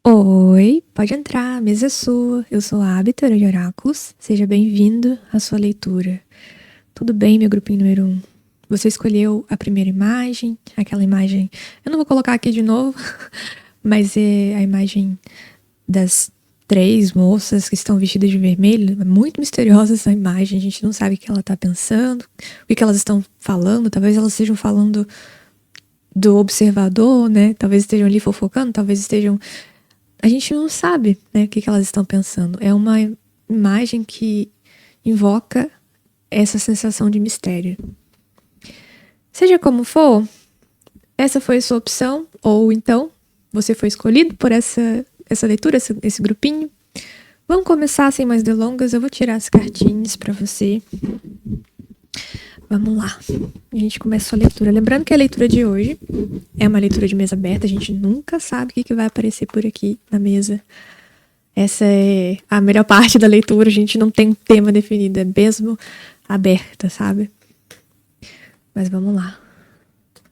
Oi, pode entrar, a mesa é sua. Eu sou a Abitora de Oráculos. Seja bem-vindo à sua leitura. Tudo bem, meu grupinho número 1? Você escolheu a primeira imagem, aquela imagem. Eu não vou colocar aqui de novo, mas é a imagem das três moças que estão vestidas de vermelho. É muito misteriosa essa imagem, a gente não sabe o que ela está pensando, o que elas estão falando. Talvez elas estejam falando do observador, né? Talvez estejam ali fofocando, talvez estejam. A gente não sabe, né, o que elas estão pensando. É uma imagem que invoca essa sensação de mistério. Seja como for, essa foi a sua opção, ou então você foi escolhido por essa leitura, esse grupinho. Vamos começar sem mais delongas. Eu vou tirar as cartinhas para você. Vamos lá. A gente começa a leitura. Lembrando que a leitura de hoje é uma leitura de mesa aberta. A gente nunca sabe o que vai aparecer por aqui na mesa. Essa é a melhor parte da leitura. A gente não tem um tema definido. É mesmo aberta, sabe? Mas vamos lá.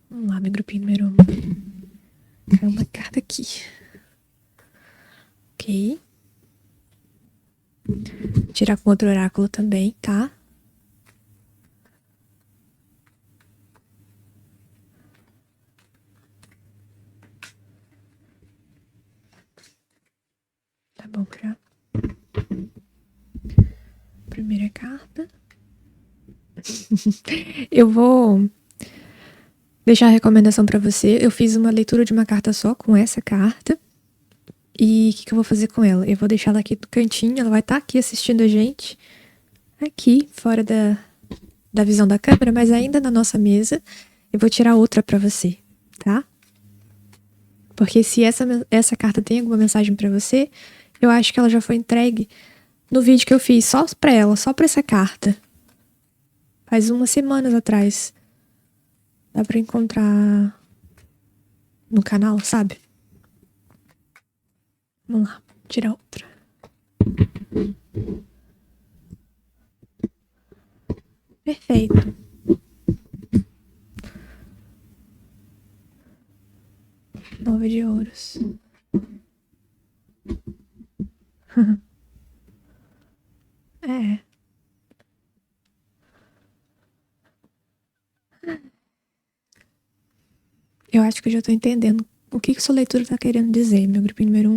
Vamos lá, meu grupinho número 1. Caiu uma carta aqui. Ok. Vou tirar com outro oráculo também, tá? Tá bom já. Primeira carta. Eu vou deixar a recomendação pra você. Eu fiz uma leitura de uma carta só com essa carta. E o que eu vou fazer com ela? Eu vou deixar ela aqui no cantinho. Ela vai estar aqui assistindo a gente. Aqui, fora da visão da câmera, mas ainda na nossa mesa. Eu vou tirar outra pra você, tá? Porque se essa carta tem alguma mensagem pra você, eu acho que ela já foi entregue no vídeo que eu fiz só pra ela, só pra essa carta. Faz umas semanas atrás. Dá pra encontrar no canal, sabe? Vamos lá, tirar outra. Perfeito. Nove de ouros. É. Eu acho que eu já tô entendendo o que sua leitura tá querendo dizer, meu grupinho número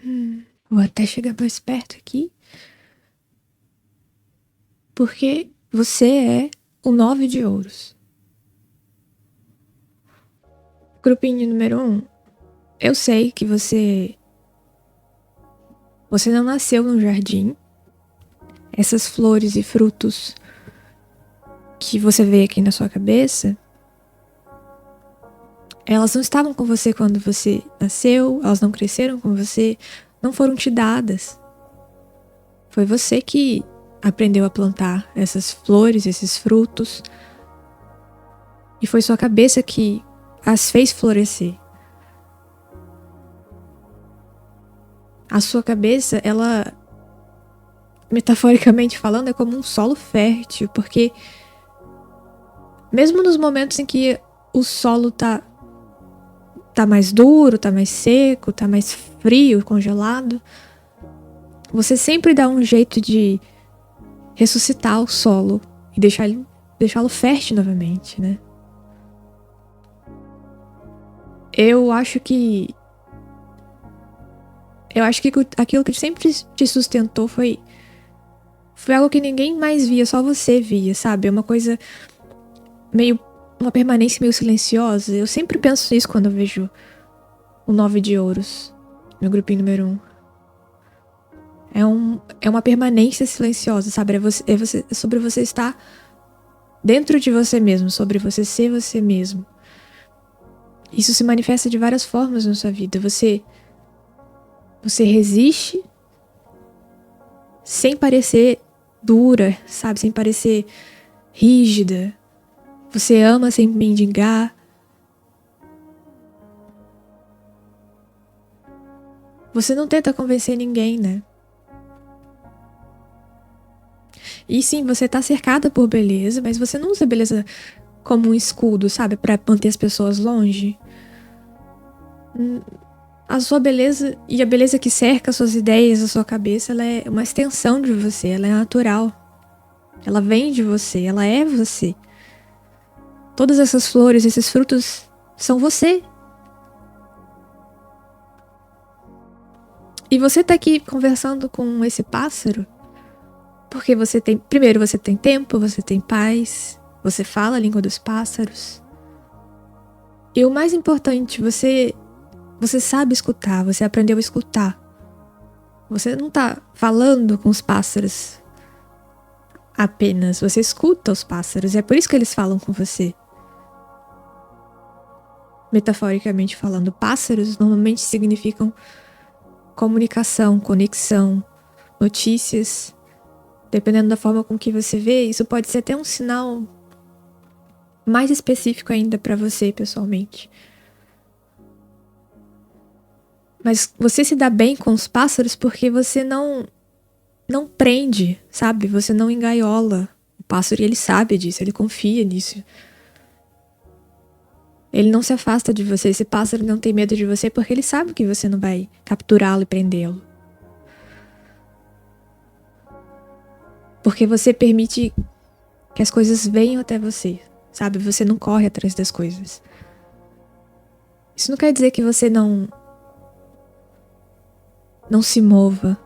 1. Vou até chegar mais perto aqui. Porque você é o 9 de ouros. Grupinho número 1. Eu sei que você não nasceu num jardim. Essas flores e frutos que você vê aqui na sua cabeça, elas não estavam com você quando você nasceu, elas não cresceram com você, não foram te dadas. Foi você que aprendeu a plantar essas flores, esses frutos. E foi sua cabeça que as fez florescer. A sua cabeça, ela, metaforicamente falando, é como um solo fértil, porque mesmo nos momentos em que o solo tá mais duro, tá mais seco, tá mais frio, congelado, você sempre dá um jeito de ressuscitar o solo e deixá-lo fértil novamente, né? Eu acho que aquilo que sempre te sustentou foi algo que ninguém mais via, só você via, sabe? É uma coisa meio, uma permanência meio silenciosa. Eu sempre penso nisso quando eu vejo o 9 de ouros, meu grupinho número 1. É uma permanência silenciosa, sabe? É sobre você estar dentro de você mesmo, sobre você ser você mesmo. Isso se manifesta de várias formas na sua vida. Você resiste sem parecer dura, sabe? Sem parecer rígida. Você ama sem mendigar. Você não tenta convencer ninguém, né? E sim, você tá cercada por beleza, mas você não usa beleza como um escudo, sabe? Pra manter as pessoas longe. A sua beleza e a beleza que cerca as suas ideias, a sua cabeça, ela é uma extensão de você, ela é natural. Ela vem de você, ela é você. Todas essas flores, esses frutos são você. E você tá aqui conversando com esse pássaro porque você tem... Primeiro, você tem tempo, você tem paz, você fala a língua dos pássaros. E o mais importante, você sabe escutar, você aprendeu a escutar. Você não tá falando com os pássaros apenas, você escuta os pássaros. É por isso que eles falam com você. Metaforicamente falando, pássaros normalmente significam comunicação, conexão, notícias. Dependendo da forma com que você vê, isso pode ser até um sinal mais específico ainda para você, pessoalmente. Mas você se dá bem com os pássaros porque você não prende, sabe? Você não engaiola o pássaro e ele sabe disso, ele confia nisso. Ele não se afasta de você, esse pássaro não tem medo de você porque ele sabe que você não vai capturá-lo e prendê-lo. Porque você permite que as coisas venham até você, sabe? Você não corre atrás das coisas. Isso não quer dizer que você não se mova,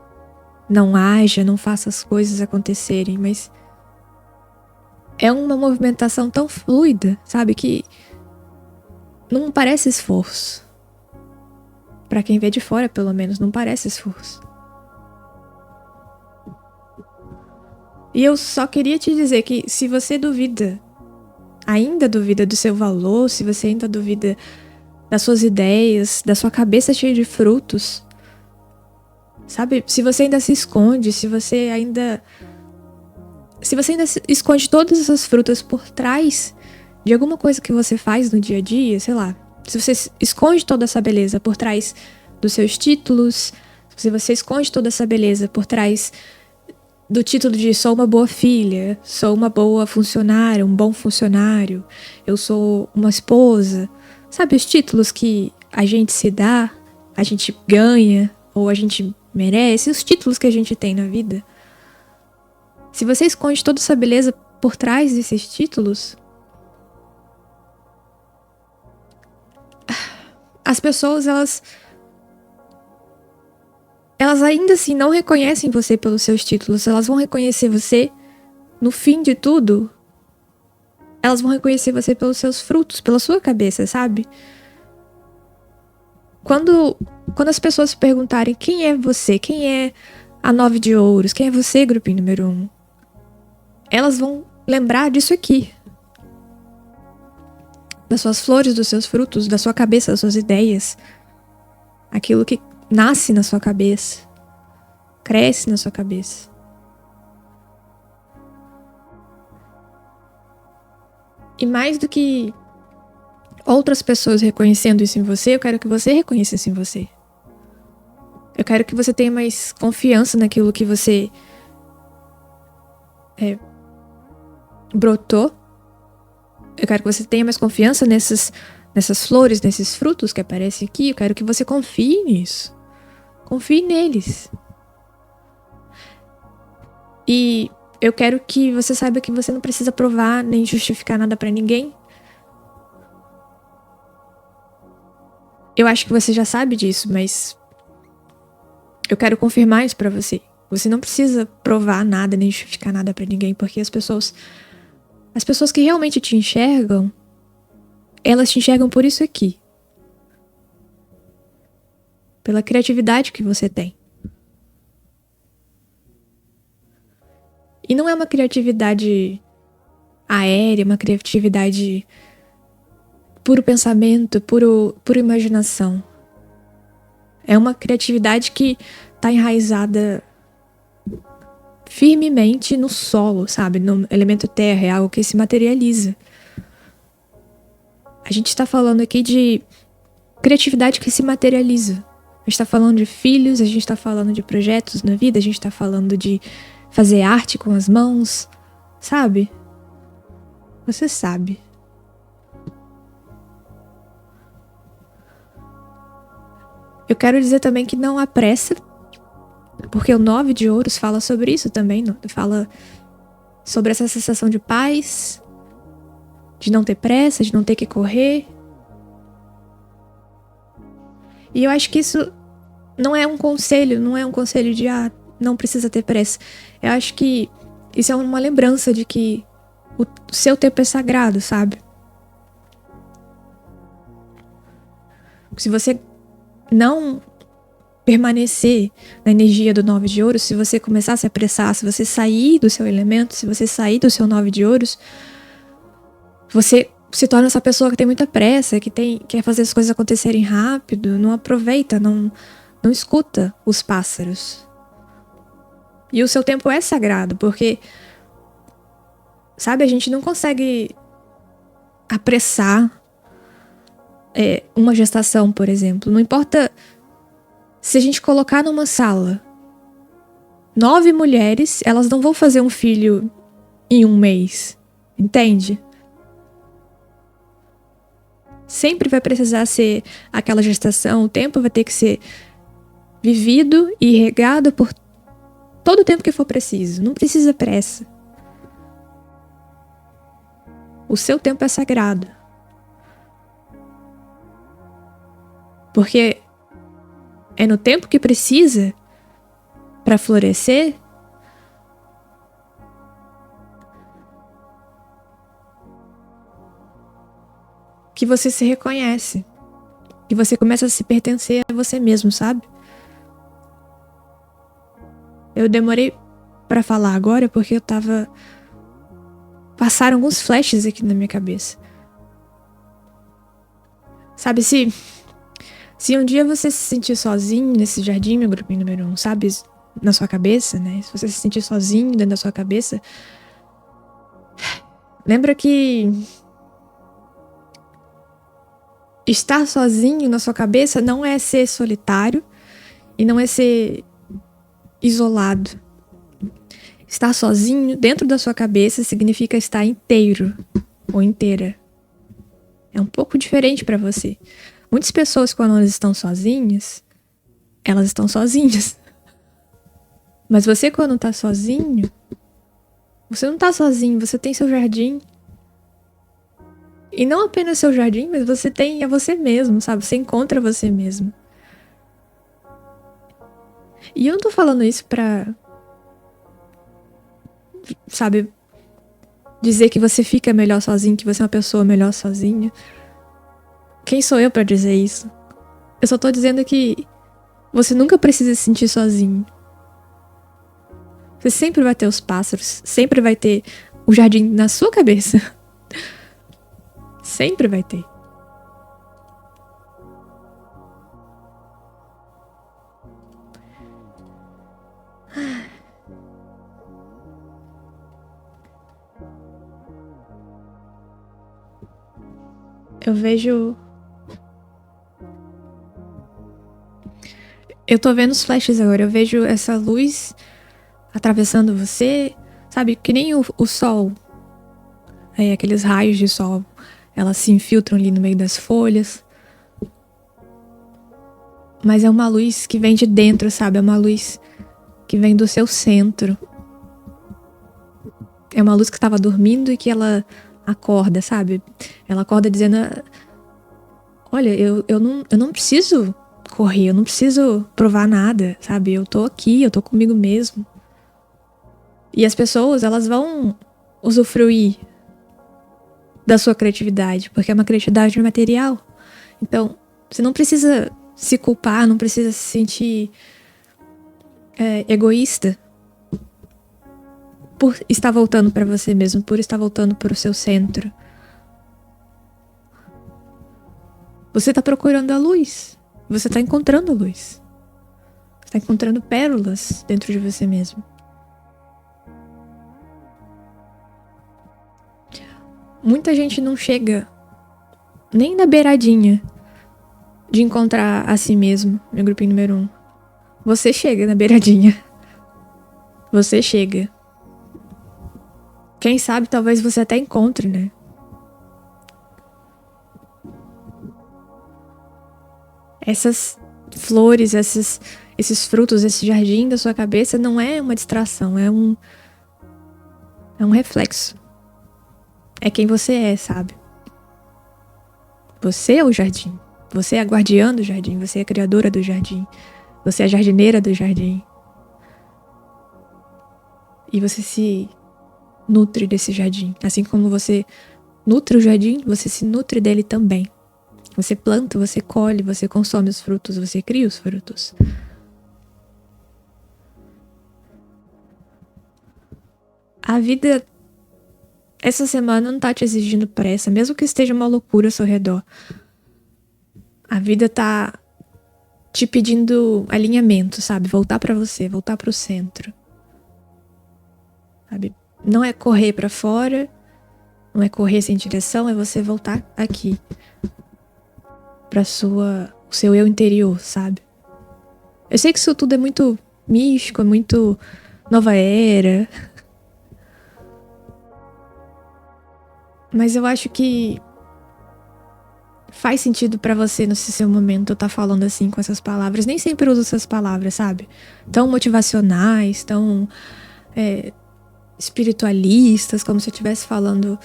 não haja, não faça as coisas acontecerem, mas é uma movimentação tão fluida, sabe? Que não parece esforço. Pra quem vê de fora, pelo menos, não parece esforço. E eu só queria te dizer que se você duvida, ainda duvida do seu valor, se você ainda duvida das suas ideias, da sua cabeça cheia de frutos, sabe? Se você ainda se esconde, se você ainda esconde todas essas frutas por trás de alguma coisa que você faz no dia a dia, sei lá. Se você esconde toda essa beleza por trás dos seus títulos, se você esconde toda essa beleza por trás do título de sou uma boa filha, sou uma boa funcionária, um bom funcionário, eu sou uma esposa. Sabe os títulos que a gente se dá, a gente ganha, ou a gente merece, os títulos que a gente tem na vida? Se você esconde toda essa beleza por trás desses títulos, as pessoas, elas ainda assim não reconhecem você pelos seus títulos. Elas vão reconhecer você, no fim de tudo, elas vão reconhecer você pelos seus frutos, pela sua cabeça, sabe? Quando as pessoas se perguntarem quem é você, quem é a 9 de ouros, quem é você, grupinho número 1, elas vão lembrar disso aqui. Das suas flores, dos seus frutos, da sua cabeça, das suas ideias. Aquilo que nasce na sua cabeça, cresce na sua cabeça. E mais do que outras pessoas reconhecendo isso em você, eu quero que você reconheça isso em você. Eu quero que você tenha mais confiança naquilo que você brotou. Eu quero que você tenha mais confiança nessas flores, nesses frutos que aparecem aqui. Eu quero que você confie nisso. Confie neles. E eu quero que você saiba que você não precisa provar nem justificar nada pra ninguém. Eu acho que você já sabe disso, mas eu quero confirmar isso pra você. Você não precisa provar nada nem justificar nada pra ninguém, porque as pessoas que realmente te enxergam, elas te enxergam por isso aqui. Pela criatividade que você tem. E não é uma criatividade aérea, uma criatividade puro pensamento, pura imaginação. É uma criatividade que tá enraizada firmemente no solo, sabe? No elemento terra, é algo que se materializa. A gente tá falando aqui de criatividade que se materializa. A gente tá falando de filhos, a gente tá falando de projetos na vida, a gente tá falando de fazer arte com as mãos, sabe? Você sabe. Eu quero dizer também que não há pressa, porque o 9 de ouros fala sobre isso também, fala sobre essa sensação de paz, de não ter pressa, de não ter que correr. E eu acho que isso não é um conselho de não precisa ter pressa. Eu acho que isso é uma lembrança de que o seu tempo é sagrado, sabe? Se você não permanecer na energia do 9 de ouros, se você começar a se apressar, se você sair do seu elemento, se você sair do seu 9 de ouros, você se torna essa pessoa que tem muita pressa, que quer fazer as coisas acontecerem rápido, não aproveita, não escuta os pássaros. E o seu tempo é sagrado, porque, sabe, a gente não consegue apressar uma gestação, por exemplo. Não importa se a gente colocar numa sala 9 mulheres, elas não vão fazer um filho em um mês, entende? Sempre vai precisar ser aquela gestação, o tempo vai ter que ser vivido e regado por todo o tempo que for preciso. Não precisa pressa. O seu tempo é sagrado. Porque é no tempo que precisa para florescer que você se reconhece. Que você começa a se pertencer a você mesmo, sabe? Eu demorei pra falar agora porque passaram alguns flashes aqui na minha cabeça. Sabe, se um dia você se sentir sozinho nesse jardim, meu grupinho número 1, sabe? Na sua cabeça, né? Se você se sentir sozinho dentro da sua cabeça, lembra que estar sozinho na sua cabeça não é ser solitário e não é ser isolado. Estar sozinho dentro da sua cabeça significa estar inteiro ou inteira. É um pouco diferente para você. Muitas pessoas, quando elas estão sozinhas, elas estão sozinhas. Mas você, quando tá sozinho, você não tá sozinho, você tem seu jardim. E não apenas seu jardim, mas você tem você mesmo, sabe? Você encontra você mesmo. E eu não tô falando isso pra, sabe, dizer que você fica melhor sozinho, que você é uma pessoa melhor sozinha. Quem sou eu pra dizer isso? Eu só tô dizendo que você nunca precisa se sentir sozinho. Você sempre vai ter os pássaros, sempre vai ter o jardim na sua cabeça. Sempre vai ter. Eu vejo... Eu tô vendo os flashes agora. Eu vejo essa luz atravessando você, sabe? Que nem o sol. Aqueles raios de sol. Elas se infiltram ali no meio das folhas. Mas é uma luz que vem de dentro, sabe? É uma luz que vem do seu centro. É uma luz que estava dormindo e que ela acorda, sabe? Ela acorda dizendo... Olha, eu não preciso correr, eu não preciso provar nada, sabe? Eu tô aqui, eu tô comigo mesmo. E as pessoas, elas vão usufruir da sua criatividade, porque é uma criatividade material. Então, você não precisa se culpar, não precisa se sentir egoísta por estar voltando para você mesmo, por estar voltando para o seu centro. Você tá procurando a luz. Você tá encontrando a luz. Você tá encontrando pérolas dentro de você mesmo. Muita gente não chega nem na beiradinha de encontrar a si mesmo, meu grupinho número 1. Você chega na beiradinha. Você chega. Quem sabe talvez você até encontre, né? Essas flores, esses frutos, esse jardim da sua cabeça não é uma distração, é um reflexo. É quem você é, sabe? Você é o jardim. Você é a guardiã do jardim. Você é a criadora do jardim. Você é a jardineira do jardim. E você se nutre desse jardim. Assim como você nutre o jardim, você se nutre dele também. Você planta, você colhe, você consome os frutos, você cria os frutos. A vida essa semana não tá te exigindo pressa, mesmo que esteja uma loucura ao seu redor. A vida tá te pedindo alinhamento, sabe? Voltar pra você, voltar pro centro. Sabe? Não é correr pra fora, não é correr sem direção, é você voltar aqui. Pra o seu eu interior, sabe? Eu sei que isso tudo é muito místico, é muito nova era. Mas eu acho que faz sentido pra você nesse seu momento eu tá falando assim com essas palavras. Nem sempre uso essas palavras, sabe? Tão motivacionais, tão espiritualistas, como se eu estivesse falando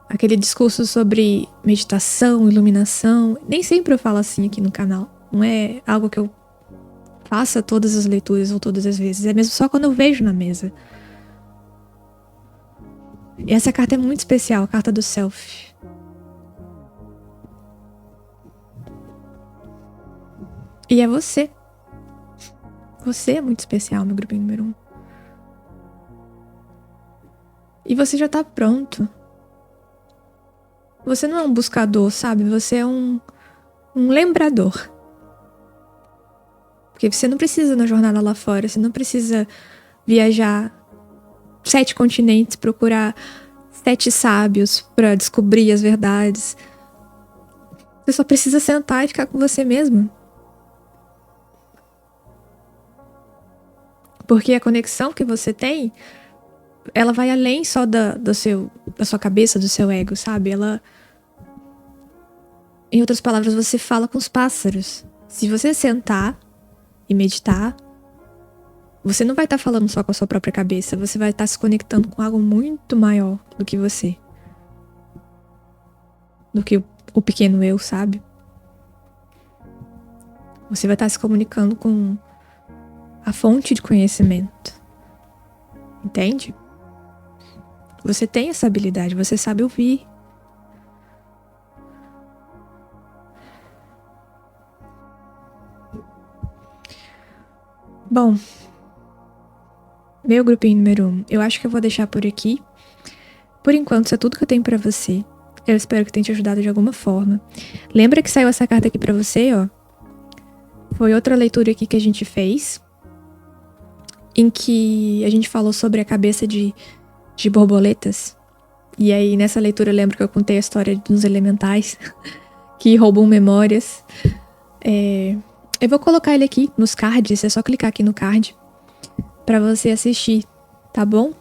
aquele discurso sobre meditação, iluminação. Nem sempre eu falo assim aqui no canal. Não é algo que eu faça todas as leituras ou todas as vezes. É mesmo só quando eu vejo na mesa. E essa carta é muito especial, a carta do Self. E é você. Você é muito especial, meu grupinho número 1. E você já tá pronto. Você não é um buscador, sabe? Você é um lembrador. Porque você não precisa na jornada lá fora. Você não precisa viajar 7 continentes, procurar 7 sábios pra descobrir as verdades. Você só precisa sentar e ficar com você mesmo. Porque a conexão que você tem, ela vai além só da sua cabeça, do seu ego, sabe? Ela... Em outras palavras, você fala com os pássaros. Se você sentar e meditar, você não vai estar falando só com a sua própria cabeça. Você vai estar se conectando com algo muito maior do que você. Do que o pequeno eu, sabe? Você vai estar se comunicando com a fonte de conhecimento. Entende? Você tem essa habilidade, você sabe ouvir. Bom, meu grupinho número 1, eu acho que eu vou deixar por aqui. Por enquanto, isso é tudo que eu tenho pra você. Eu espero que tenha te ajudado de alguma forma. Lembra que saiu essa carta aqui pra você, ó? Foi outra leitura aqui que a gente fez, em que a gente falou sobre a cabeça de borboletas. E aí, nessa leitura, eu lembro que eu contei a história dos elementais que roubam memórias. Eu vou colocar ele aqui nos cards, é só clicar aqui no card pra você assistir, tá bom?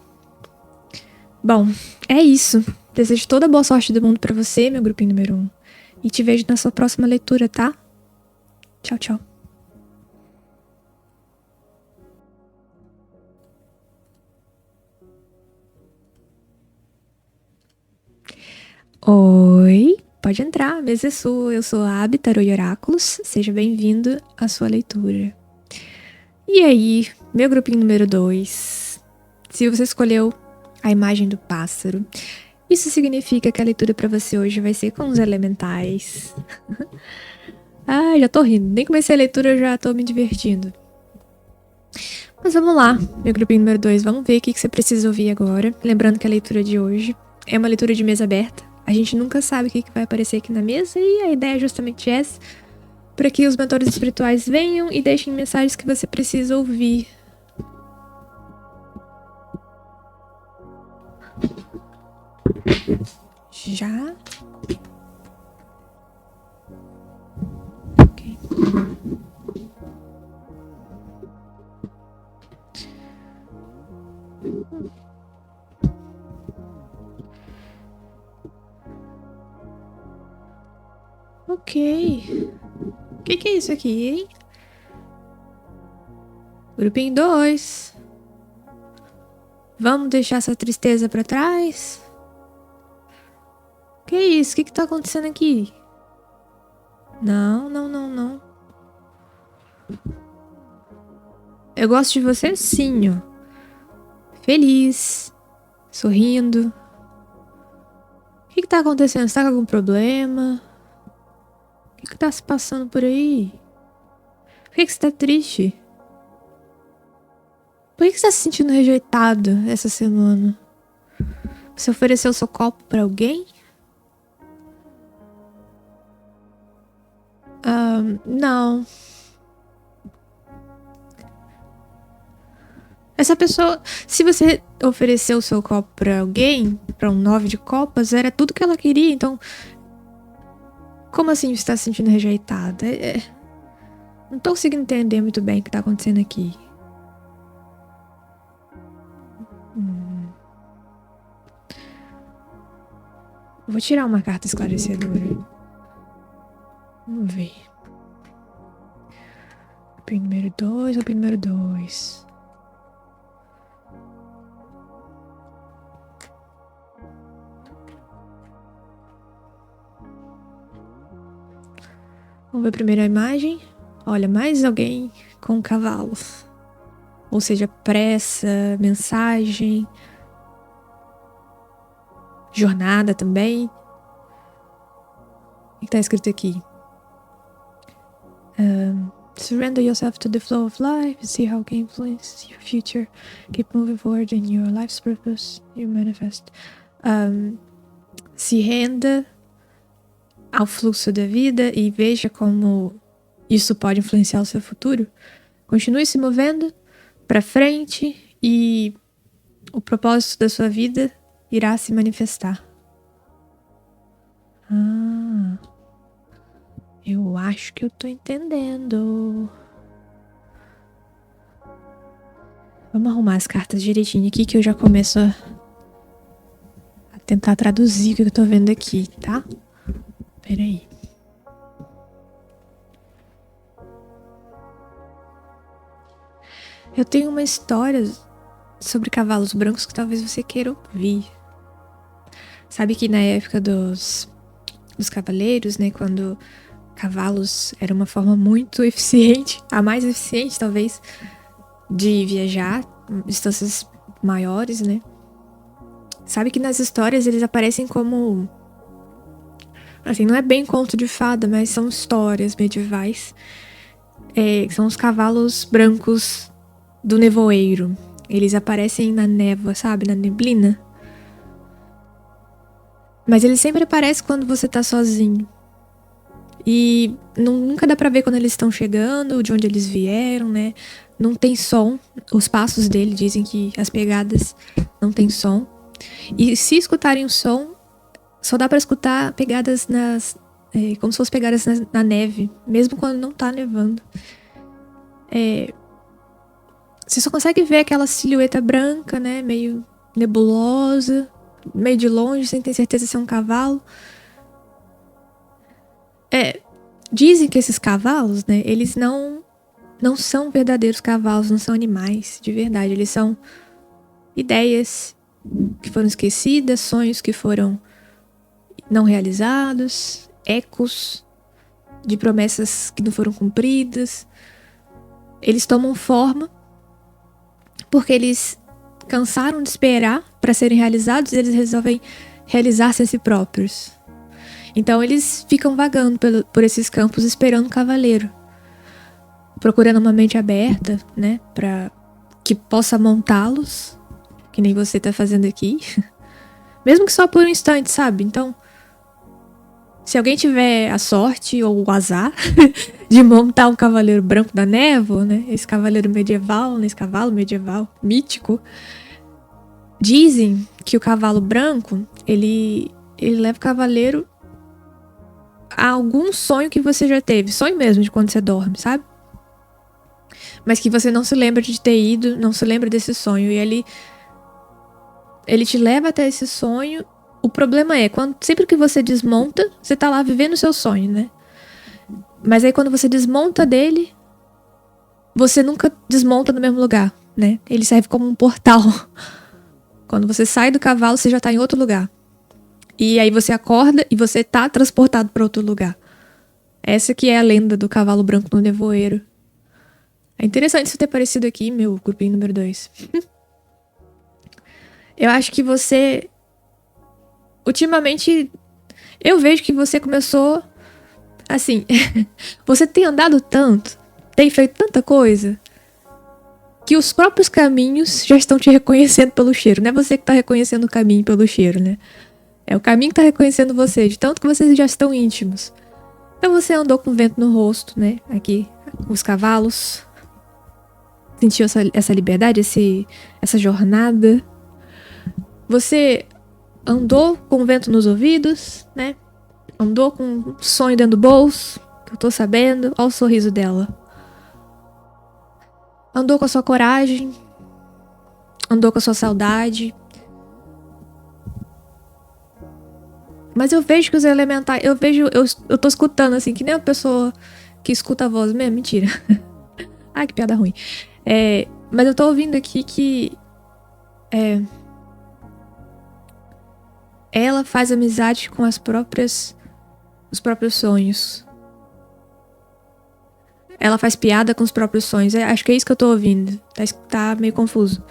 Bom, é isso. Desejo toda a boa sorte do mundo pra você, meu grupinho número 1. E te vejo na sua próxima leitura, tá? Tchau, tchau. Oi, pode entrar, a mesa é sua. Eu sou a Abi, Tarô e Oráculos. Seja bem-vindo à sua leitura. E aí, meu grupinho número 2. Se você escolheu a imagem do pássaro, isso significa que a leitura pra você hoje vai ser com os elementais. Ah, já tô rindo. Nem comecei a leitura, eu já tô me divertindo. Mas vamos lá, meu grupinho número 2. Vamos ver o que você precisa ouvir agora. Lembrando que a leitura de hoje é uma leitura de mesa aberta. A gente nunca sabe o que vai aparecer aqui na mesa e a ideia é justamente essa. Para que os mentores espirituais venham e deixem mensagens que você precisa ouvir. Já? Ok. Ok. O que é isso aqui, hein? Grupinho 2. Vamos deixar essa tristeza pra trás? Que isso? O que tá acontecendo aqui? Não. Eu gosto de você sim, ó. Feliz. Sorrindo. O que tá acontecendo? Você tá com algum problema? O que tá se passando por aí? Por que você tá triste? Por que você tá se sentindo rejeitado essa semana? Você ofereceu seu copo pra alguém? Não. Essa pessoa, se você ofereceu o seu copo pra alguém, pra um 9 de copas, era tudo que ela queria, então... Como assim você tá se sentindo rejeitada? Não tô conseguindo entender muito bem o que tá acontecendo aqui. Vou tirar uma carta esclarecedora. Vamos ver. Primeiro 2 ou primeiro 2? Vamos ver a primeira imagem. Olha, mais alguém com cavalos. Ou seja, pressa, mensagem, jornada também. O que tá escrito aqui? Surrender yourself to the flow of life. See how it can influence your future. Keep moving forward in your life's purpose. You manifest. Se renda ao fluxo da vida e veja como isso pode influenciar o seu futuro. Continue se movendo para frente e o propósito da sua vida irá se manifestar. Eu acho que eu tô entendendo. Vamos arrumar as cartas direitinho aqui que eu já começo a tentar traduzir o que eu tô vendo aqui, tá? Peraí. Eu tenho uma história sobre cavalos brancos que talvez você queira ouvir. Sabe que na época dos cavaleiros, né, quando cavalos era uma forma muito eficiente, a mais eficiente talvez, de viajar distâncias maiores, né? Sabe que nas histórias eles aparecem como... Assim, não é bem conto de fada, mas são histórias medievais. São os cavalos brancos do nevoeiro. Eles aparecem na névoa, sabe? Na neblina. Mas eles sempre aparecem quando você tá sozinho. E nunca dá pra ver quando eles estão chegando, de onde eles vieram, né? Não tem som. Os passos dele dizem que as pegadas não tem som. E se escutarem o som, só dá pra escutar pegadas como se fossem pegadas na neve, mesmo quando não tá nevando. Você só consegue ver aquela silhueta branca, né? Meio nebulosa, meio de longe, sem ter certeza se é um cavalo. Dizem que esses cavalos, né? Eles não são verdadeiros cavalos, não são animais, de verdade. Eles são ideias que foram esquecidas, sonhos que foram não realizados, ecos de promessas que não foram cumpridas. Eles tomam forma porque eles cansaram de esperar para serem realizados e eles resolvem realizar-se a si próprios. Então eles ficam vagando por esses campos esperando o cavaleiro, procurando uma mente aberta, né, para que possa montá-los, que nem você tá fazendo aqui, mesmo que só por um instante, sabe? Então, se alguém tiver a sorte ou o azar de montar um cavaleiro branco da névoa, né, esse cavaleiro medieval, esse cavalo medieval mítico, dizem que o cavalo branco ele leva o cavaleiro a algum sonho que você já teve. Sonho mesmo de quando você dorme, sabe? Mas que você não se lembra de ter ido, não se lembra desse sonho. E ele te leva até esse sonho. O problema é, sempre que você desmonta, você tá lá vivendo o seu sonho, né? Mas aí quando você desmonta dele, você nunca desmonta no mesmo lugar, né? Ele serve como um portal. Quando você sai do cavalo, você já tá em outro lugar. E aí você acorda e você tá transportado para outro lugar. Essa que é a lenda do cavalo branco no nevoeiro. É interessante isso ter aparecido aqui, meu grupinho número 2. Eu acho que você... Ultimamente, eu vejo que você começou... Assim, você tem andado tanto, tem feito tanta coisa, que os próprios caminhos já estão te reconhecendo pelo cheiro. Não é você que tá reconhecendo o caminho pelo cheiro, né? É o caminho que tá reconhecendo você, de tanto que vocês já estão íntimos. Então você andou com vento no rosto, né? Aqui, os cavalos. Sentiu essa liberdade, essa jornada. Você andou com vento nos ouvidos, né? Andou com um sonho dentro do bolso, que eu tô sabendo. Olha o sorriso dela. Andou com a sua coragem. Andou com a sua saudade. Mas eu vejo que os elementais... Eu tô escutando, assim, que nem a pessoa que escuta a voz mesmo. Mentira. Ai, que piada ruim. Mas eu tô ouvindo aqui que... ela faz amizade com os próprios sonhos. Ela faz piada com os próprios sonhos. Acho que é isso que eu tô ouvindo. Tá meio confuso.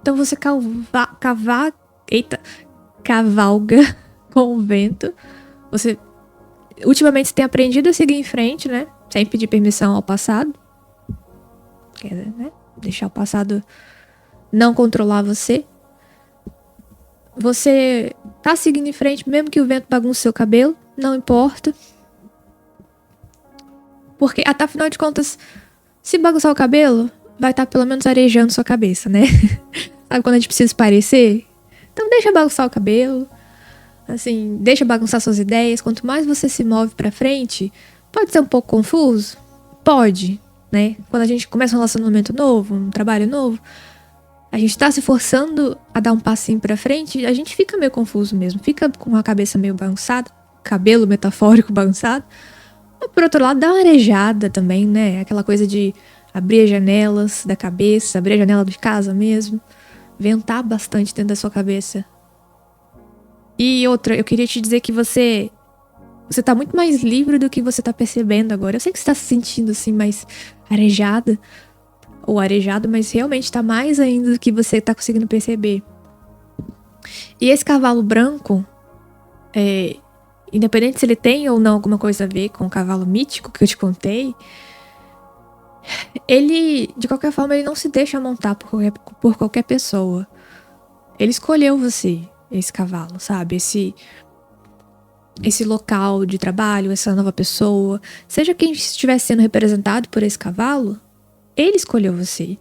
Então você cavalga com o vento. Você ultimamente você tem aprendido a seguir em frente, né? Sem pedir permissão ao passado. Quer dizer, né? Deixar o passado não controlar você. Você tá seguindo em frente, mesmo que o vento bagunce seu cabelo. Não importa. Porque, até afinal de contas, se bagunçar o cabelo, vai estar pelo menos arejando sua cabeça, né? Sabe quando a gente precisa parecer? Então deixa bagunçar o cabelo. Assim, deixa bagunçar suas ideias. Quanto mais você se move pra frente, pode ser um pouco confuso? Pode, né? Quando a gente começa um relacionamento novo, um trabalho novo, a gente tá se forçando a dar um passinho pra frente, a gente fica meio confuso mesmo. Fica com a cabeça meio bagunçada, cabelo metafórico bagunçado. Mas, por outro lado, dá uma arejada também, né? Aquela coisa de abrir as janelas da cabeça, abrir a janela de casa mesmo. Ventar bastante dentro da sua cabeça. E outra, eu queria te dizer que você tá muito mais livre do que você tá percebendo agora. Eu sei que você tá se sentindo assim mais arejada ou arejado, mas realmente tá mais ainda do que você tá conseguindo perceber. E esse cavalo branco, independente se ele tem ou não alguma coisa a ver com o cavalo mítico que eu te contei, ele, de qualquer forma, ele não se deixa montar por qualquer pessoa. Ele escolheu você, esse cavalo, sabe? Esse local de trabalho, essa nova pessoa. Seja quem estiver sendo representado por esse cavalo, ele escolheu você.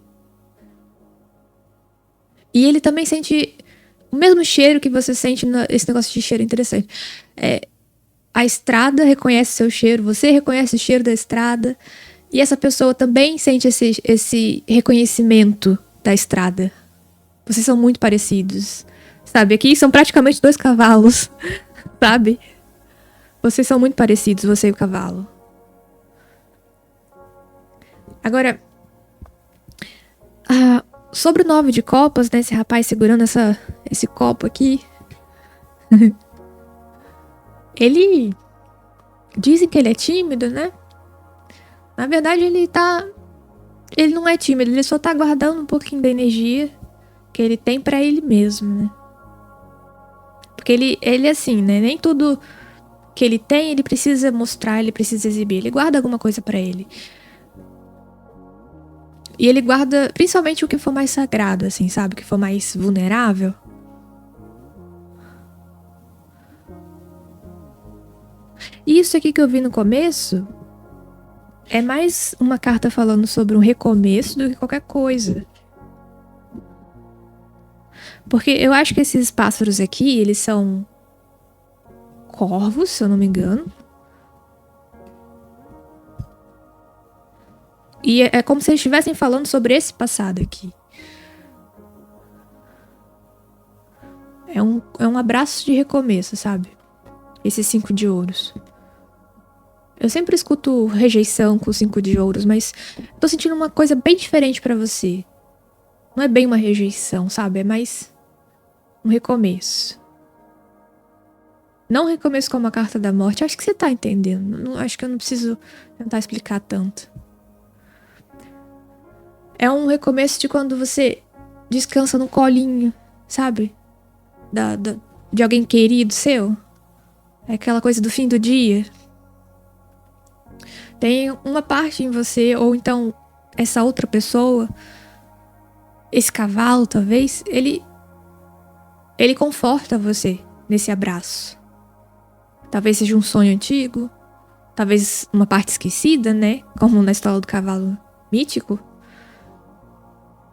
E ele também sente o mesmo cheiro que você sente. Esse negócio de cheiro é interessante. A estrada reconhece seu cheiro, você reconhece o cheiro da estrada. E essa pessoa também sente esse reconhecimento da estrada. Vocês são muito parecidos. Sabe, aqui são praticamente 2 cavalos. Sabe? Vocês são muito parecidos, você e o cavalo. Agora, sobre o 9 de copas, né? Esse rapaz segurando esse copo aqui. Ele... Dizem que ele é tímido, né? Na verdade, ele não é tímido, ele só tá guardando um pouquinho da energia que ele tem pra ele mesmo, né? Porque ele assim, né? Nem tudo que ele tem, ele precisa mostrar, ele precisa exibir. Ele guarda alguma coisa pra ele. E ele guarda principalmente o que for mais sagrado, assim, sabe? O que for mais vulnerável. E isso aqui que eu vi no começo é mais uma carta falando sobre um recomeço do que qualquer coisa. Porque eu acho que esses pássaros aqui, eles são corvos, se eu não me engano. E é como se eles estivessem falando sobre esse passado aqui. É um abraço de recomeço, sabe? Esse 5 de ouros. Eu sempre escuto rejeição com 5 de ouros, mas tô sentindo uma coisa bem diferente pra você. Não é bem uma rejeição, sabe? É mais um recomeço. Não um recomeço como a carta da morte. Acho que você tá entendendo. Acho que eu não preciso tentar explicar tanto. É um recomeço de quando você descansa no colinho, sabe? De alguém querido seu. É aquela coisa do fim do dia. Tem uma parte em você, ou então essa outra pessoa, esse cavalo talvez, ele conforta você nesse abraço. Talvez seja um sonho antigo, talvez uma parte esquecida, né? Como na história do cavalo mítico.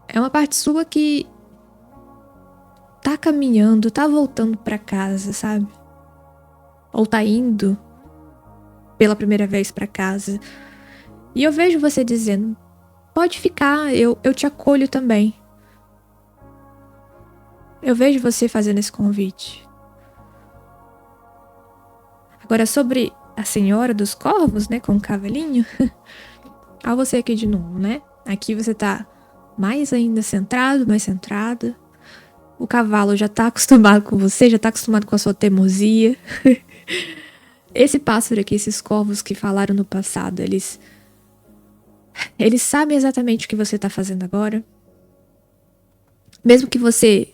É uma parte sua que tá caminhando, tá voltando pra casa, sabe? Ou tá indo pela primeira vez pra casa. E eu vejo você dizendo, pode ficar, eu te acolho também. Eu vejo você fazendo esse convite. Agora, sobre a Senhora dos Corvos, né, com o cavalinho. Olha você aqui de novo, né? Aqui você tá mais ainda centrado, mais centrada. O cavalo já tá acostumado com você, já tá acostumado com a sua teimosia. Esse pássaro aqui, esses corvos que falaram no passado, eles sabem exatamente o que você tá fazendo agora. Mesmo que você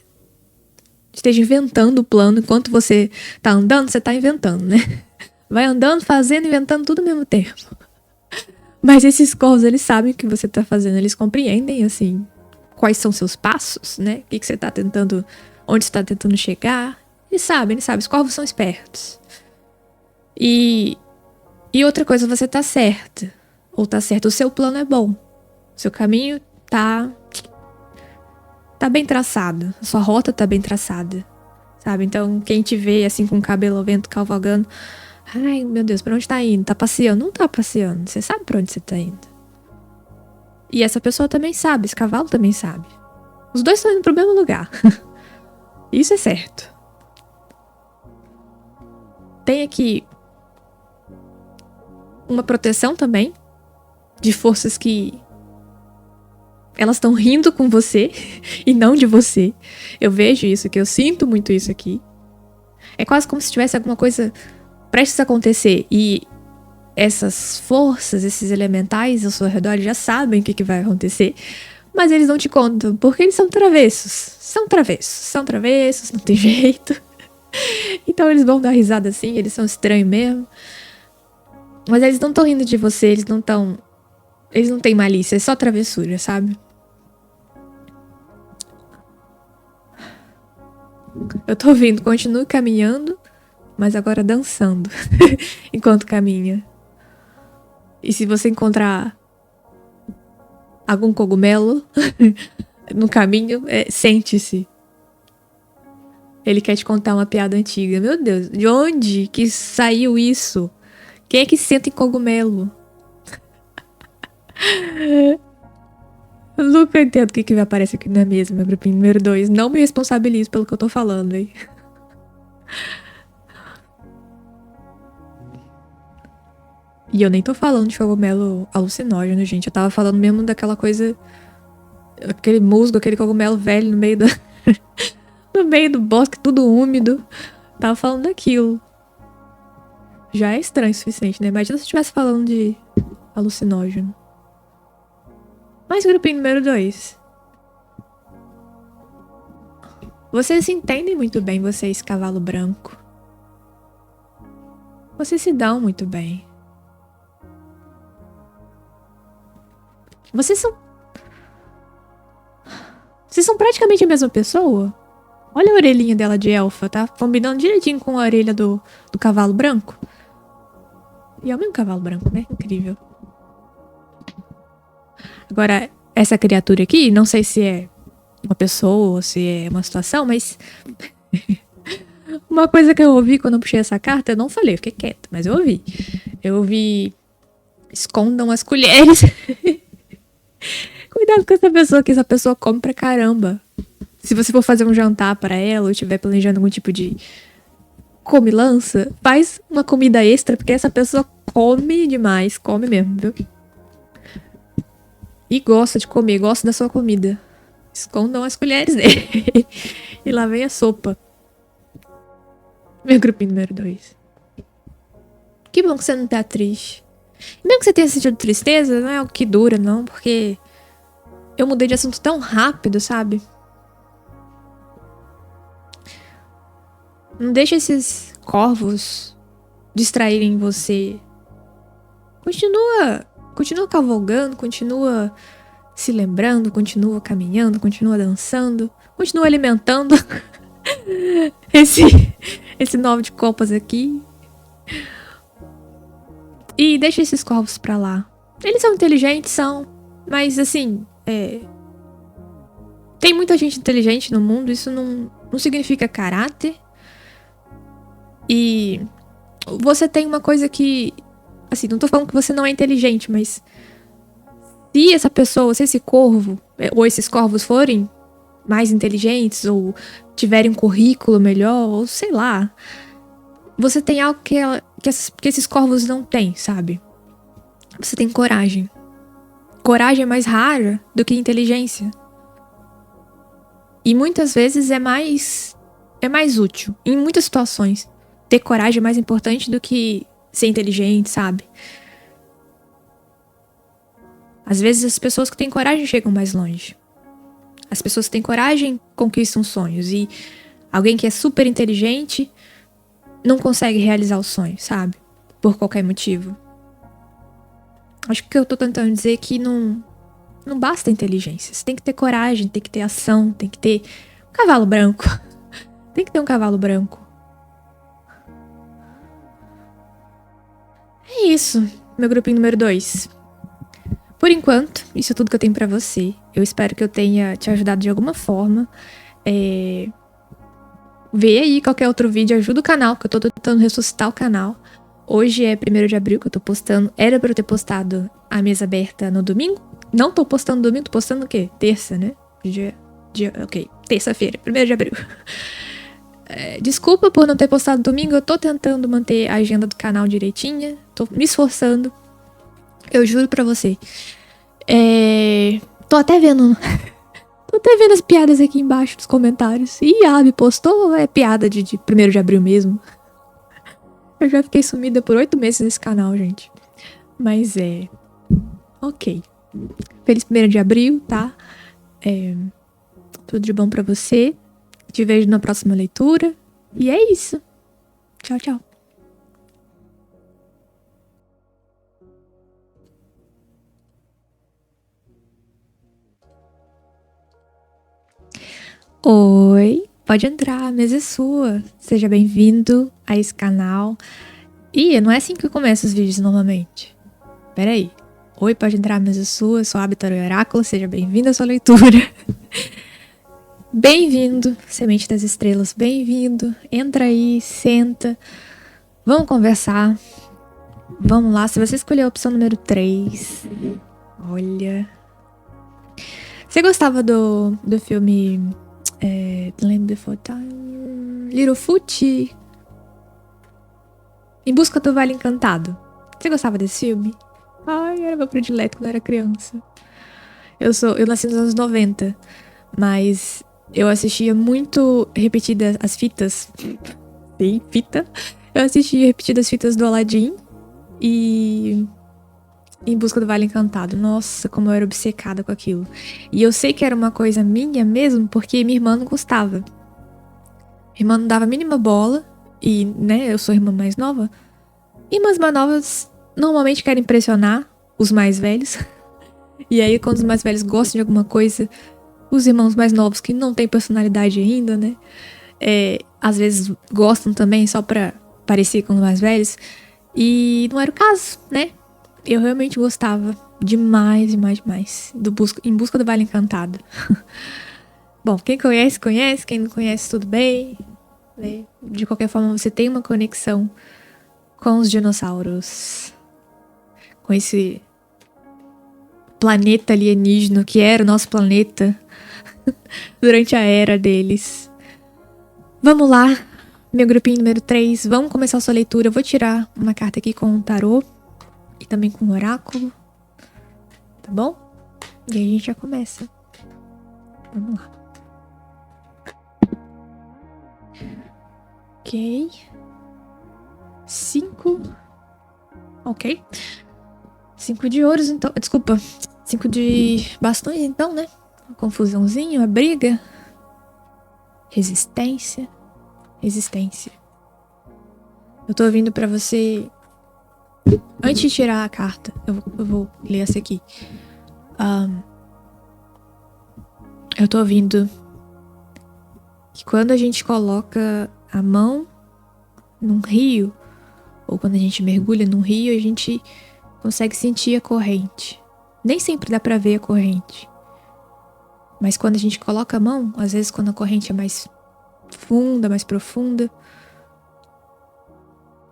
esteja inventando o plano enquanto você tá andando, você tá inventando, né? Vai andando, fazendo, inventando tudo ao mesmo tempo. Mas esses corvos, eles sabem o que você tá fazendo, eles compreendem, assim, quais são seus passos, né? O que você tá tentando, onde você tá tentando chegar. Eles sabem, os corvos são espertos. E outra coisa, você tá certa. Ou tá certo, o seu plano é bom. O seu caminho tá bem traçado. A sua rota tá bem traçada. Sabe? Então, quem te vê assim com o cabelo ao vento cavalgando, ai, meu Deus, pra onde tá indo? Tá passeando? Não tá passeando. Você sabe pra onde você tá indo. E essa pessoa também sabe, esse cavalo também sabe. Os dois estão indo pro mesmo lugar. Isso é certo. Tem aqui uma proteção também de forças que elas estão rindo com você e não de você. Eu vejo isso aqui, eu sinto muito isso aqui. É quase como se tivesse alguma coisa prestes a acontecer e essas forças, esses elementais ao seu redor já sabem o que vai acontecer, mas eles não te contam, porque eles são travessos. São travessos, não tem jeito. Então eles vão dar risada assim, eles são estranhos mesmo. Mas eles não estão rindo de você, eles não têm malícia, é só travessura, sabe? Eu tô ouvindo, continue caminhando, mas agora dançando enquanto caminha. E se você encontrar algum cogumelo no caminho, sente-se. Ele quer te contar uma piada antiga. Meu Deus, de onde que saiu isso? Quem é que senta em cogumelo? Eu nunca entendo o que vai aparecer aqui na mesa, meu grupinho número 2. Não me responsabilizo pelo que eu tô falando, hein? E eu nem tô falando de cogumelo alucinógeno, gente. Eu tava falando mesmo daquela coisa... Aquele musgo, aquele cogumelo velho no meio no meio do bosque, tudo úmido. Tava falando daquilo. Já é estranho o suficiente, né? Imagina se eu estivesse falando de alucinógeno. Mas grupinho número 2. Vocês se entendem muito bem, vocês, cavalo branco. Vocês se dão muito bem. Vocês são praticamente a mesma pessoa. Olha a orelhinha dela de elfa, tá combinando direitinho com a orelha do cavalo branco. E é o mesmo cavalo branco, né? Incrível. Agora, essa criatura aqui, não sei se é uma pessoa ou se é uma situação, mas... uma coisa que eu ouvi quando eu puxei essa carta, eu não falei, eu fiquei quieta, mas eu ouvi. Eu ouvi... Escondam as colheres. Cuidado com essa pessoa, que essa pessoa come pra caramba. Se você for fazer um jantar pra ela ou estiver planejando algum tipo de comilança, faz uma comida extra, porque essa pessoa come demais, come mesmo, viu? E gosta de comer, gosta da sua comida. Escondam as colheres dele. E lá vem a sopa. Meu grupinho número 2. Que bom que você não tá triste. E mesmo que você tenha sentido tristeza, não é algo que dura, não, porque eu mudei de assunto tão rápido, sabe? Não deixa esses corvos distraírem você. Continua cavalgando, continua se lembrando, continua caminhando, continua dançando, continua alimentando esse 9 de copas aqui. E deixa esses corvos pra lá. Eles são inteligentes, são. Mas assim, tem muita gente inteligente no mundo, isso não significa caráter. E você tem uma coisa que, assim, não tô falando que você não é inteligente, mas se essa pessoa, se esse corvo, ou esses corvos forem mais inteligentes, ou tiverem um currículo melhor, ou sei lá, você tem algo que esses corvos não têm, sabe? Você tem coragem. Coragem é mais rara do que inteligência. E muitas vezes é mais útil. Em muitas situações, ter coragem é mais importante do que ser inteligente, sabe? Às vezes as pessoas que têm coragem chegam mais longe. As pessoas que têm coragem conquistam sonhos. E alguém que é super inteligente não consegue realizar o sonho, sabe? Por qualquer motivo. Acho que eu tô tentando dizer é que não basta inteligência. Você tem que ter coragem, tem que ter ação, tem que ter um cavalo branco. Tem que ter um cavalo branco. É isso, meu grupinho número 2. Por enquanto, isso é tudo que eu tenho pra você. Eu espero que eu tenha te ajudado de alguma forma. Vê aí qualquer outro vídeo, ajuda o canal, que eu tô tentando ressuscitar o canal. Hoje é 1º de abril que eu tô postando. Era pra eu ter postado a mesa aberta no domingo. Não tô postando no domingo, tô postando o quê? Terça, né? Ok, terça-feira, 1º de abril. Desculpa por não ter postado domingo, eu tô tentando manter a agenda do canal direitinha. Tô me esforçando. Eu juro pra você. Tô até vendo as piadas aqui embaixo dos comentários. Ih, a Abby postou ou é piada de 1º de abril mesmo? Eu já fiquei sumida por 8 meses nesse canal, gente. Mas ok. Feliz 1º de abril, tá? Tudo de bom pra você. Te vejo na próxima leitura. E é isso. Tchau, tchau. Oi, pode entrar, a mesa é sua. Seja bem-vindo a esse canal. Ih, não é assim que eu começo os vídeos normalmente. Peraí. Oi, pode entrar, a mesa é sua. Eu sou a Vitória Oráculo. Seja bem-vindo à sua leitura. Bem-vindo, Semente das Estrelas. Bem-vindo. Entra aí, senta. Vamos conversar. Vamos lá. Se você escolher a opção número 3. Olha. Você gostava do filme Land Before Time? Littlefoot? Em Busca do Vale Encantado. Você gostava desse filme? Ai, era meu predileto quando eu era criança. Eu nasci nos anos 90, mas eu assistia muito repetidas as fitas. Sim, fita. Eu assistia repetidas fitas do Aladdin e Em Busca do Vale Encantado. Nossa, como eu era obcecada com aquilo. E eu sei que era uma coisa minha mesmo, porque minha irmã não gostava. Minha irmã não dava a mínima bola. E, né, eu sou a irmã mais nova. Irmãs mais novas normalmente querem impressionar os mais velhos. E aí, quando os mais velhos gostam de alguma coisa, os irmãos mais novos, que não têm personalidade ainda, né, às vezes gostam também só pra parecer com os mais velhos. E não era o caso, né? Eu realmente gostava demais, demais, demais Em Busca do Vale Encantado. Bom, quem conhece, conhece. Quem não conhece, tudo bem, né? De qualquer forma, você tem uma conexão com os dinossauros. Com esse planeta alienígena que era o nosso planeta durante a era deles. Vamos lá. Meu grupinho número 3, vamos começar a sua leitura. Eu vou tirar uma carta aqui com o tarô e também com o oráculo, tá bom? E aí a gente já começa. Vamos lá. Ok. 5. Ok. 5 de ouros, então. Desculpa. 5 de bastões, então, né? Uma confusãozinha, uma briga. Resistência. Resistência. Eu tô ouvindo pra você. Antes de tirar a carta, eu vou ler essa aqui. Eu tô ouvindo que quando a gente coloca a mão num rio, ou quando a gente mergulha num rio, a gente consegue sentir a corrente. Nem sempre dá pra ver a corrente. Mas quando a gente coloca a mão, às vezes quando a corrente é mais funda, mais profunda,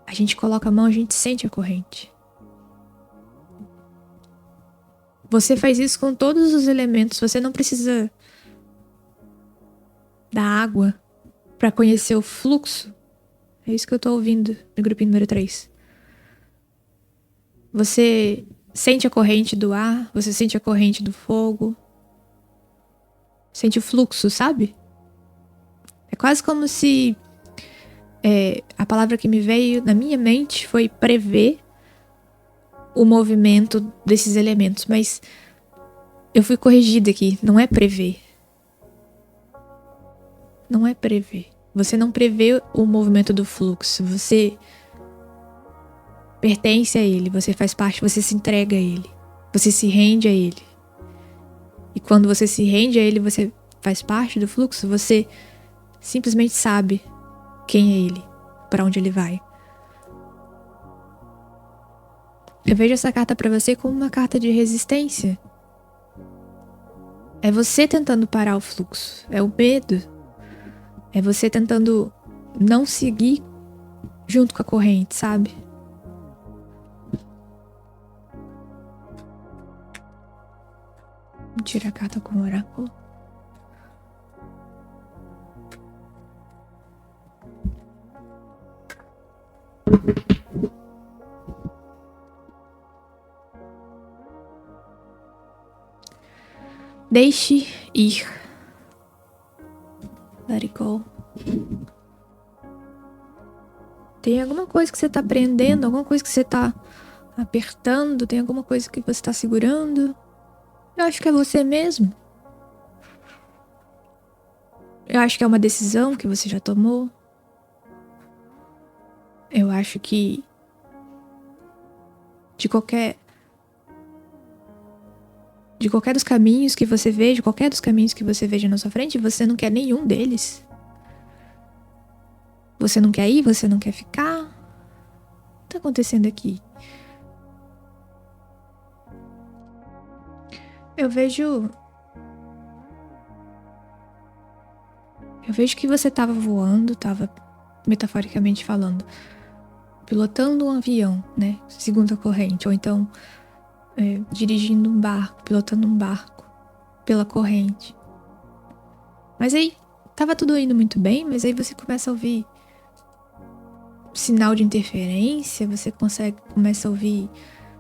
a gente coloca a mão, a gente sente a corrente. Você faz isso com todos os elementos. Você não precisa da água pra conhecer o fluxo. É isso que eu tô ouvindo no grupinho número 3. Você sente a corrente do ar, você sente a corrente do fogo. Sente o fluxo, sabe? É quase como se... a palavra que me veio na minha mente foi prever o movimento desses elementos, mas eu fui corrigida aqui. Não é prever. Não é prever. Você não prevê o movimento do fluxo. Você pertence a ele. Você faz parte, você se entrega a ele. Você se rende a ele. E quando você se rende a ele, você faz parte do fluxo, você simplesmente sabe quem é ele, para onde ele vai. Eu vejo essa carta para você como uma carta de resistência. É você tentando parar o fluxo. É o medo. É você tentando não seguir junto com a corrente, sabe? Vou tirar a carta com o oráculo. Deixe ir. Let it go. Tem alguma coisa que você tá prendendo, alguma coisa que você tá apertando, tem alguma coisa que você tá segurando. Eu acho que é você mesmo. Eu acho que é uma decisão que você já tomou. Eu acho que de qualquer dos caminhos que você veja, qualquer dos caminhos que você veja na sua frente, você não quer nenhum deles. Você não quer ir, você não quer ficar. O que tá acontecendo aqui? Eu vejo que você tava voando, tava metaforicamente falando, pilotando um avião, né? Segundo a corrente, ou então dirigindo um barco, pilotando um barco pela corrente. Mas aí tava tudo indo muito bem, mas aí você começa a ouvir sinal de interferência, você começa a ouvir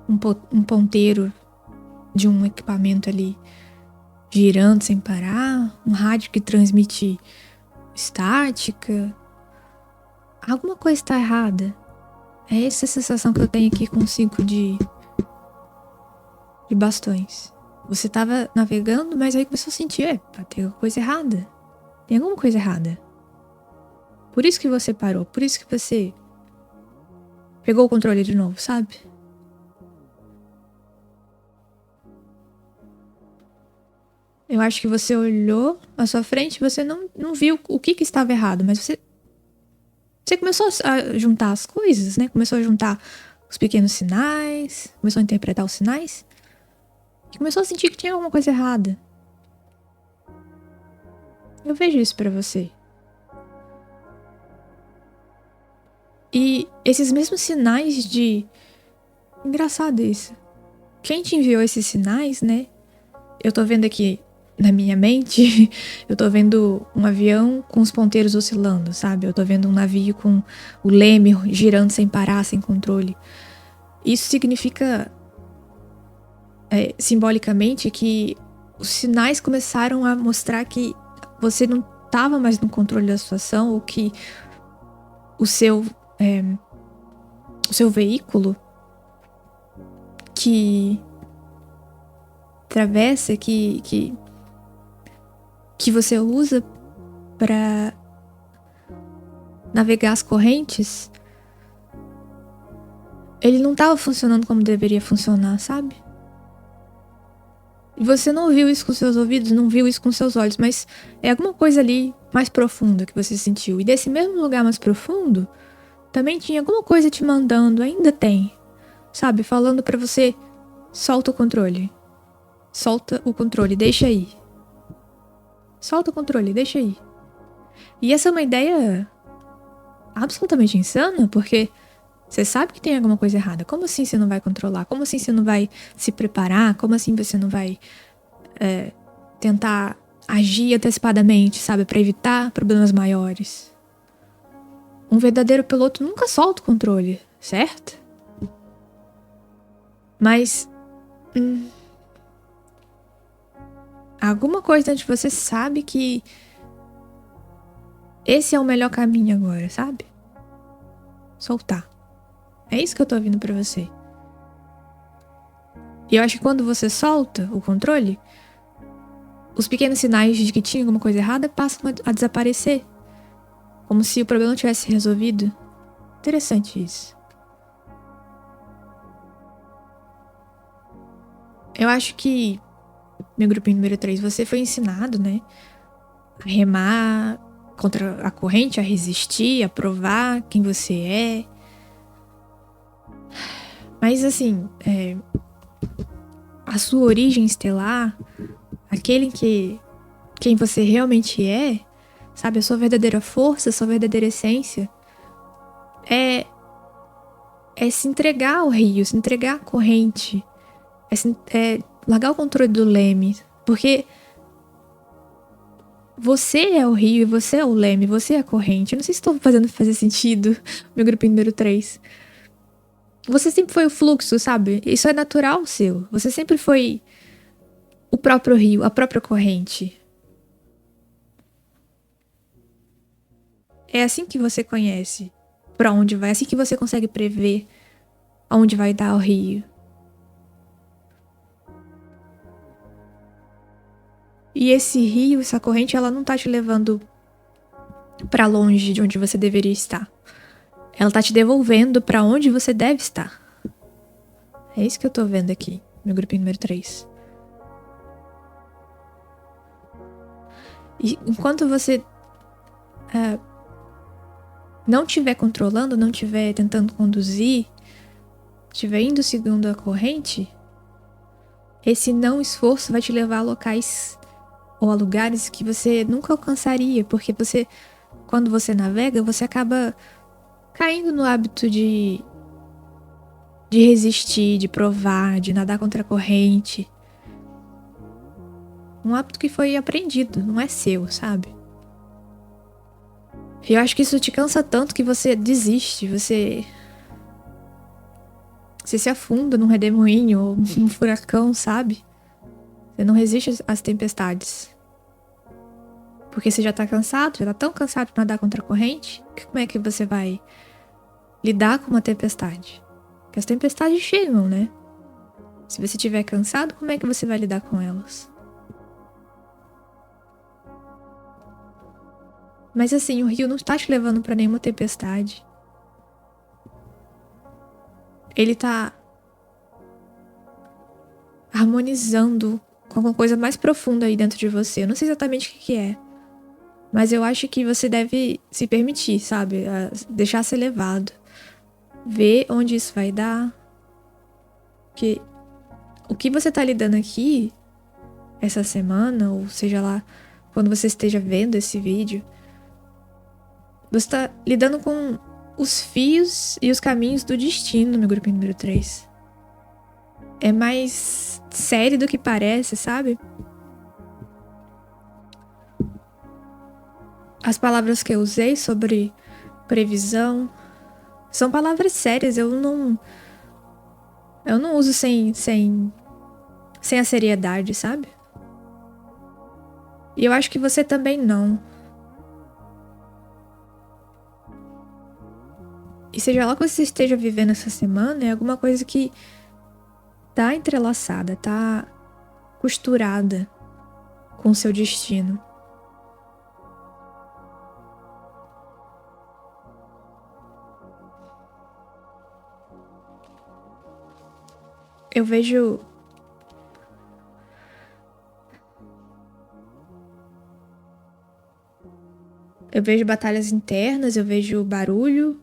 um ponteiro de um equipamento ali girando sem parar, um rádio que transmite estática. Alguma coisa está errada. É essa a sensação que eu tenho aqui com 5 de bastões. Você tava navegando, mas aí começou a sentir, tem alguma coisa errada. Tem alguma coisa errada. Por isso que você parou, por isso que você pegou o controle de novo, sabe? Eu acho que você olhou à sua frente e você não viu o que estava errado, mas você começou a juntar as coisas, né? Começou a juntar os pequenos sinais, começou a interpretar os sinais e começou a sentir que tinha alguma coisa errada. Eu vejo isso pra você. E esses mesmos sinais de... Engraçado isso. Quem te enviou esses sinais, né? Eu tô vendo aqui na minha mente, eu tô vendo um avião com os ponteiros oscilando, sabe? Eu tô vendo um navio com o leme girando sem parar, sem controle. Isso significa, simbolicamente, que os sinais começaram a mostrar que você não estava mais no controle da situação, ou que o seu veículo que atravessa, que você usa para navegar as correntes, ele não estava funcionando como deveria funcionar, sabe? E você não ouviu isso com seus ouvidos, não viu isso com seus olhos, mas é alguma coisa ali mais profunda que você sentiu. E desse mesmo lugar mais profundo, também tinha alguma coisa te mandando, ainda tem, sabe? Falando pra você, solta o controle. Solta o controle, deixa aí. Solta o controle, deixa aí. E essa é uma ideia absolutamente insana, porque você sabe que tem alguma coisa errada. Como assim você não vai controlar? Como assim você não vai se preparar? Como assim você não vai tentar agir antecipadamente, sabe? Pra evitar problemas maiores. Um verdadeiro piloto nunca solta o controle, certo? Mas alguma coisa dentro de você sabe que esse é o melhor caminho agora, sabe? Soltar. É isso que eu tô ouvindo pra você. E eu acho que quando você solta o controle, os pequenos sinais de que tinha alguma coisa errada passam a desaparecer. Como se o problema tivesse resolvido. Interessante isso. Eu acho que, meu grupinho número 3, você foi ensinado, né? A remar contra a corrente, a resistir, a provar quem você é. Mas assim, a sua origem estelar, quem você realmente é, sabe, a sua verdadeira força, a sua verdadeira essência, é se entregar ao rio, se entregar à corrente, é largar o controle do leme, porque você é o rio e você é o leme, você é a corrente. Eu não sei se estou fazendo fazer sentido, meu grupo número 3. Você sempre foi o fluxo, sabe? Isso é natural seu. Você sempre foi o próprio rio, a própria corrente. É assim que você conhece pra onde vai, é assim que você consegue prever aonde vai dar o rio. E esse rio, essa corrente, ela não tá te levando pra longe de onde você deveria estar. Ela tá te devolvendo pra onde você deve estar. É isso que eu tô vendo aqui, meu grupinho número 3. E enquanto você não estiver controlando, não estiver tentando conduzir, estiver indo segundo a corrente, esse não esforço vai te levar a locais ou a lugares que você nunca alcançaria, porque você, quando você navega, você acaba caindo no hábito de resistir, de provar, de nadar contra a corrente. Um hábito que foi aprendido, não é seu, sabe? E eu acho que isso te cansa tanto que você desiste, você se afunda num redemoinho ou num furacão, sabe? Você não resiste às tempestades. Porque você já tá cansado, já tá tão cansado de nadar contra a corrente, que como é que você vai lidar com uma tempestade? Porque as tempestades chegam, né? Se você estiver cansado, como é que você vai lidar com elas? Mas assim, o rio não tá te levando pra nenhuma tempestade. Ele tá harmonizando com alguma coisa mais profunda aí dentro de você. Eu não sei exatamente o que é. Mas eu acho que você deve se permitir, sabe? Deixar ser levado. Ver onde isso vai dar. Que o que você tá lidando aqui essa semana, ou seja lá, quando você esteja vendo esse vídeo, você tá lidando com os fios e os caminhos do destino, meu grupinho número 3. É mais sério do que parece, sabe? As palavras que eu usei sobre previsão são palavras sérias. Eu não uso sem a seriedade, sabe? E eu acho que você também não. E seja lá o que você esteja vivendo essa semana, é alguma coisa que tá entrelaçada, tá costurada com o seu destino. Eu vejo batalhas internas, eu vejo barulho.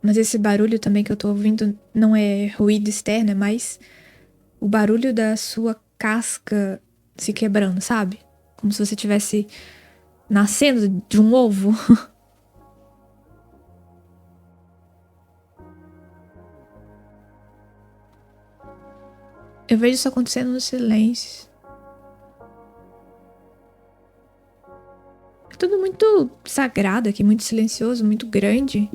Mas esse barulho também que eu tô ouvindo não é ruído externo, é mais o barulho da sua casca se quebrando, sabe? Como se você estivesse nascendo de um ovo. Eu vejo isso acontecendo no silêncio. É tudo muito sagrado aqui, muito silencioso, muito grande.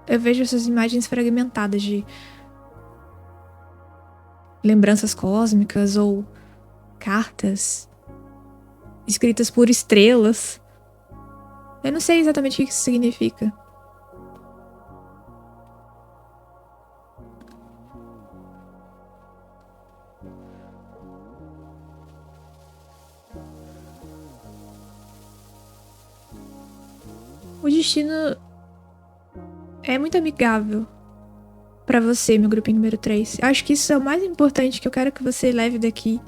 Eu vejo essas imagens fragmentadas de lembranças cósmicas ou cartas escritas por estrelas. Eu não sei exatamente o que isso significa. O destino é muito amigável pra você, meu grupinho número 3. Eu acho que isso é o mais importante que eu quero que você leve daqui.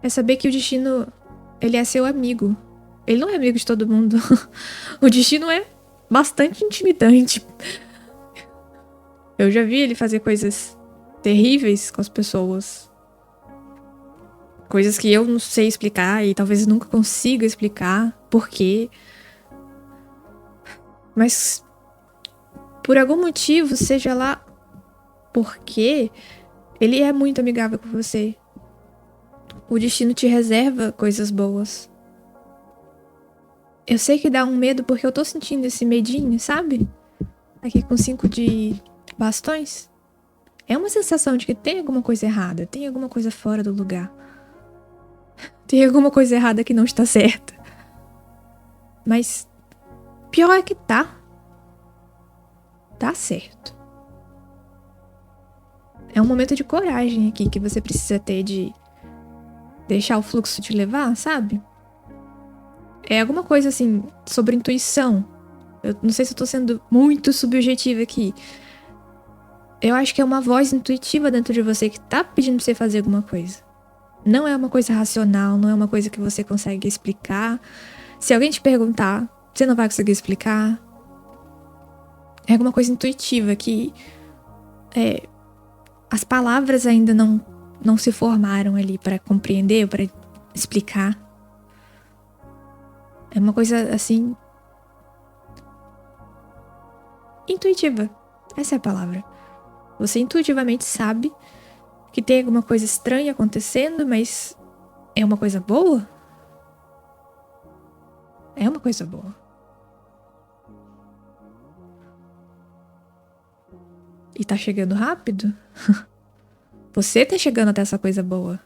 É saber que o destino, ele é seu amigo. Ele não é amigo de todo mundo. O destino é bastante intimidante. Eu já vi ele fazer coisas terríveis com as pessoas. Coisas que eu não sei explicar e talvez nunca consiga explicar por quê. Mas por algum motivo, seja lá por quê, ele é muito amigável com você. O destino te reserva coisas boas. Eu sei que dá um medo porque eu tô sentindo esse medinho, sabe? Aqui com 5 de bastões. É uma sensação de que tem alguma coisa errada, tem alguma coisa fora do lugar. Tem alguma coisa errada que não está certa. Mas pior é que tá. Tá certo. É um momento de coragem aqui que você precisa ter de deixar o fluxo te levar, sabe? É alguma coisa assim sobre intuição. Eu não sei se eu tô sendo muito subjetiva aqui. Eu acho que é uma voz intuitiva dentro de você que tá pedindo pra você fazer alguma coisa. Não é uma coisa racional, não é uma coisa que você consegue explicar. Se alguém te perguntar, você não vai conseguir explicar. É alguma coisa intuitiva que as palavras ainda não se formaram ali para compreender, para explicar. É uma coisa assim intuitiva. Essa é a palavra. Você intuitivamente sabe que tem alguma coisa estranha acontecendo, mas é uma coisa boa? É uma coisa boa. E tá chegando rápido? Você tá chegando até essa coisa boa.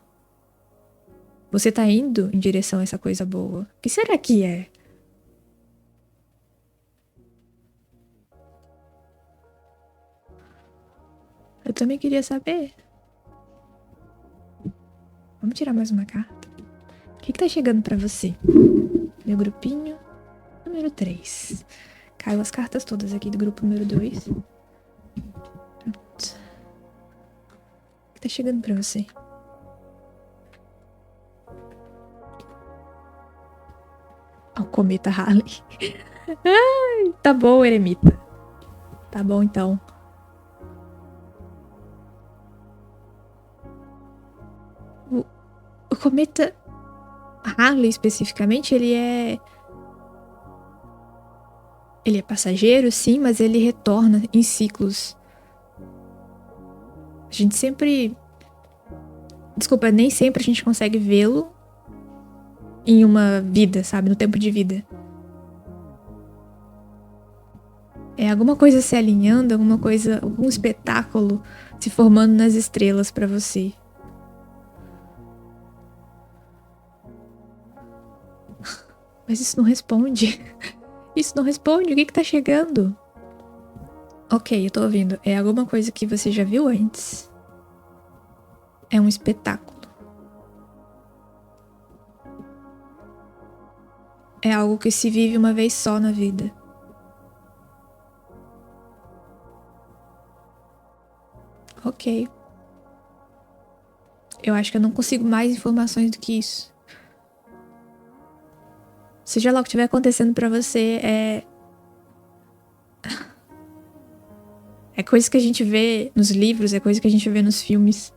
Você tá indo em direção a essa coisa boa. O que será que é? Eu também queria saber. Vamos tirar mais uma carta. O que tá chegando pra você? Meu grupinho número 3. Caiu as cartas todas aqui do grupo número 2. Pronto. O que tá chegando pra você? O cometa Halley. Ai, tá bom, eremita. Tá bom, então. O cometa Halley, especificamente, ele é passageiro, sim, mas ele retorna em ciclos. A gente sempre Desculpa, nem sempre a gente consegue vê-lo em uma vida, sabe? No tempo de vida. É alguma coisa se alinhando, alguma coisa, algum espetáculo se formando nas estrelas pra você. Mas isso não responde. Isso não responde. O que tá chegando? Ok, eu tô ouvindo. É alguma coisa que você já viu antes. É um espetáculo. É algo que se vive uma vez só na vida. Ok. Eu acho que eu não consigo mais informações do que isso. Seja lá o que estiver acontecendo pra você, é coisa que a gente vê nos livros, é coisa que a gente vê nos filmes.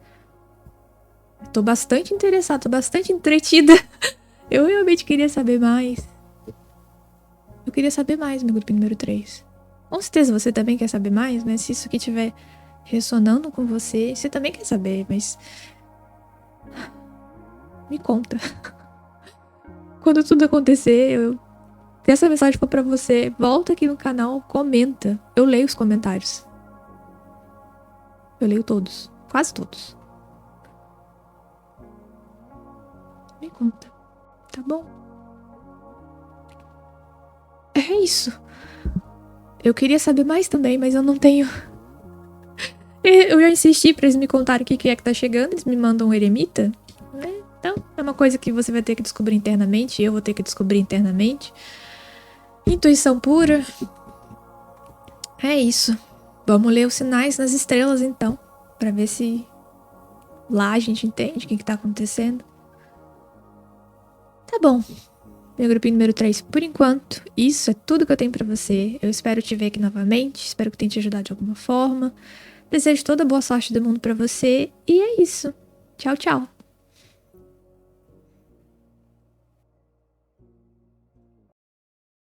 Eu tô bastante interessada, tô bastante entretida. Eu realmente queria saber mais. Eu queria saber mais, meu grupo número 3. Com certeza você também quer saber mais, né? Se isso aqui estiver ressonando com você, você também quer saber, mas... Me conta. Quando tudo acontecer, se essa mensagem for pra você, volta aqui no canal, comenta. Eu leio os comentários. Eu leio todos. Quase todos. Me conta. Tá bom? É isso. Eu queria saber mais também, mas eu não tenho... Eu já insisti pra eles me contarem o que é que tá chegando. Eles me mandam um eremita. Né? Então, é uma coisa que você vai ter que descobrir internamente. Eu vou ter que descobrir internamente. Intuição pura. É isso. Vamos ler os sinais nas estrelas, então. Pra ver se lá a gente entende o que tá acontecendo. Tá bom. Meu grupinho número 3, por enquanto, isso é tudo que eu tenho pra você. Eu espero te ver aqui novamente. Espero que tenha te ajudado de alguma forma. Desejo toda a boa sorte do mundo pra você. E é isso. Tchau, tchau.